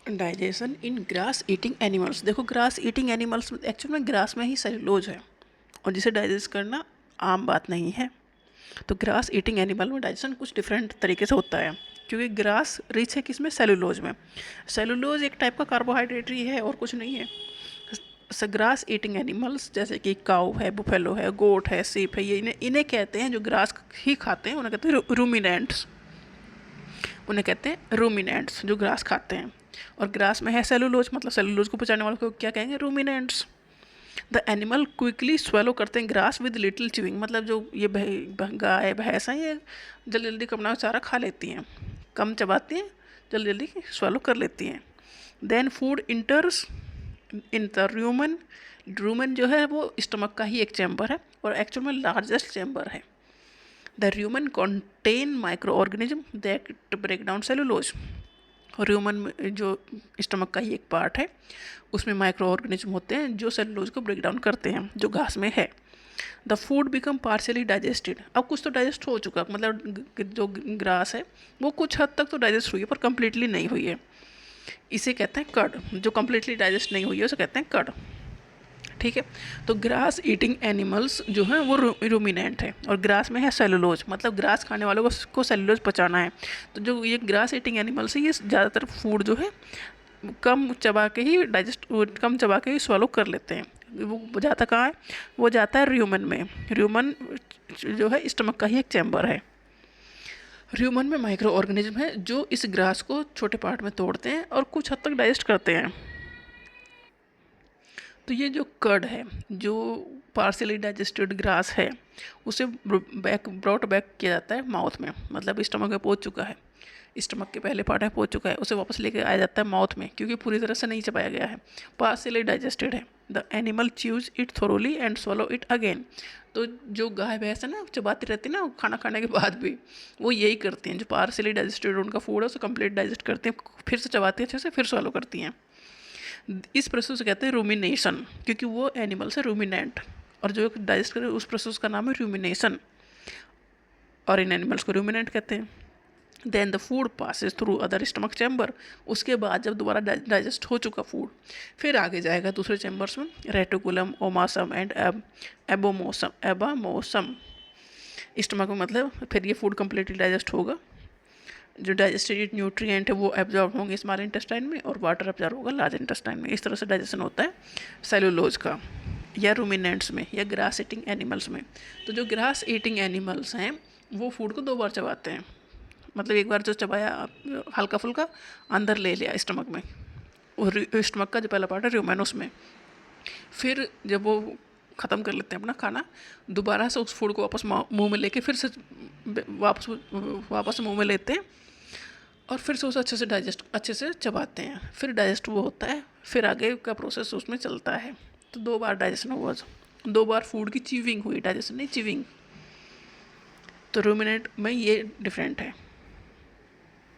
Digestion इन grass eating animals. देखो grass eating animals actual में grass में ही सेलुलोज है और जिसे डाइजेस्ट करना आम बात नहीं है। तो ग्रास ईटिंग एनिमल में डाइजेशन कुछ डिफरेंट तरीके से होता है, क्योंकि ग्रास रिच है किसमें, सेलुलोज में। सेलुलोज एक टाइप का कार्बोहाइड्रेट ही है और कुछ नहीं है। ग्रास ईटिंग एनिमल्स जैसे कि काऊ है, बुफेलो है, गोट है, सीप है, ये इन्हें इन्हें कहते हैं जो ग्रास ही खाते हैं, उन्हें कहते हैं रूमिनेंट्स। उन्हें कहते हैं रूमिनेंट्स जो ग्रास खाते हैं। और ग्रास में है सेलुलोज, मतलब सेलुलोज को पचाने वालों को क्या कहेंगे, ruminants. The animal quickly swallow करते हैं ग्रास विद लिटिल च्यूइंग, मतलब जो ये गाय भैंस हैं ये जल्दी जल्दी अपना चारा खा लेती हैं, कम चबाती हैं, जल्दी जल्दी स्वेलो कर लेती हैं। Then food enters in the rumen. Rumen जो है वो स्टमक का ही एक चैम्बर है और एक्चुअल में लार्जेस्ट चैम्बर है। The rumen contain micro organism that break down cellulose. Human में जो स्टमक का ही एक पार्ट है उसमें माइक्रो ऑर्गेनिज्म होते हैं जो सेलुलोज को ब्रेक डाउन करते हैं, जो घास में है। The food become partially digested. अब कुछ तो डाइजेस्ट हो चुका, मतलब जो ग्रास है वो कुछ हद तक तो डाइजेस्ट हुई है पर कंप्लीटली नहीं हुई है, इसे कहते हैं कर्ड। जो कंप्लीटली डाइजेस्ट नहीं हुई है उसे कहते हैं कर्ड। ठीक है, तो ग्रास ईटिंग एनिमल्स जो हैं वो रूमिनेंट है और ग्रास में है सेलुलोज, मतलब ग्रास खाने वालों को सेलुलोज पचाना है। तो जो ये ग्रास ईटिंग एनिमल्स है ये ज़्यादातर फूड जो है कम चबा के ही कम चबा के ही swallow कर लेते हैं। वो जाता कहाँ है, वो जाता है र्यूमन में। र्यूमन जो है स्टमक का ही एक चैम्बर है। ह्यूमन में माइक्रो ऑर्गेनिज्म है जो इस ग्रास को छोटे पार्ट में तोड़ते हैं और कुछ हद तक डाइजेस्ट करते हैं। तो ये जो कर्ड है, जो पार्शियली डाइजेस्टेड ग्रास है, उसे ब्रॉट बैक किया जाता है माउथ में, मतलब स्टमक में पहुंच चुका है, स्टमक के पहले पार्ट में पहुंच चुका है, उसे वापस लेके आया जाता है माउथ में, क्योंकि पूरी तरह से नहीं चबाया गया है, पार्शियली डाइजेस्टेड है। The animal choose it thoroughly and swallow it again. तो जो गाय भैंस है ना चबाती रहती है ना खाना खाने के बाद भी, वो यही करती हैं, जो पार्शियली डाइजेस्टेड उनका फूड है उसे कंप्लीट डाइजेस्ट करती हैं, फिर से चबाती हैं अच्छे से, फिर swallow करती हैं। इस प्रोसेस को कहते हैं रूमिनेशन, क्योंकि वो एनिमल्स है रूमिनेंट, और जो डाइजेस्ट करे उस प्रोसेस का नाम है रूमिनेशन, और इन एनिमल्स को रूमिनेंट कहते हैं। Then the food passes through other stomach chamber. उसके बाद जब दोबारा डाइजेस्ट हो चुका फूड फिर आगे जाएगा दूसरे चैम्बर्स में, रेटिकुलम, ओमासम एंड एबामोसम। स्टमक में मतलब फिर ये फूड कम्प्लीटली डाइजेस्ट होगा, जो डाइजेस्टेड न्यूट्रिएंट है वो एब्जॉर्ब होंगे स्मॉल इंटेस्टाइन में और वाटर एब्जॉर्ब होगा लार्ज इंटेस्टाइन में। इस तरह से डाइजेशन होता है सेलुलोज का, या रूमिनेंट्स में या ग्रास ईटिंग एनिमल्स में। तो जो ग्रास ईटिंग एनिमल्स हैं वो फूड को 2 बार चबाते हैं, मतलब एक बार जो चबाया हल्का फुल्का अंदर ले लिया स्टमक में, और स्टमक का जो पहला पार्ट है रूमेन उसमें, फिर जब वो ख़त्म कर लेते हैं अपना खाना, दोबारा से उस फूड को वापस मुंह में लेके फिर से वापस मुंह में लेते हैं और फिर से उसे अच्छे से चबाते हैं, फिर डाइजेस्ट वो होता है, फिर आगे का प्रोसेस उसमें चलता है। तो 2 बार डाइजेशन हुआ, 2 बार फूड की च्यूइंग हुई, डाइजेशन नहीं च्यूइंग। तो रूमिनेंट में ये डिफरेंट है।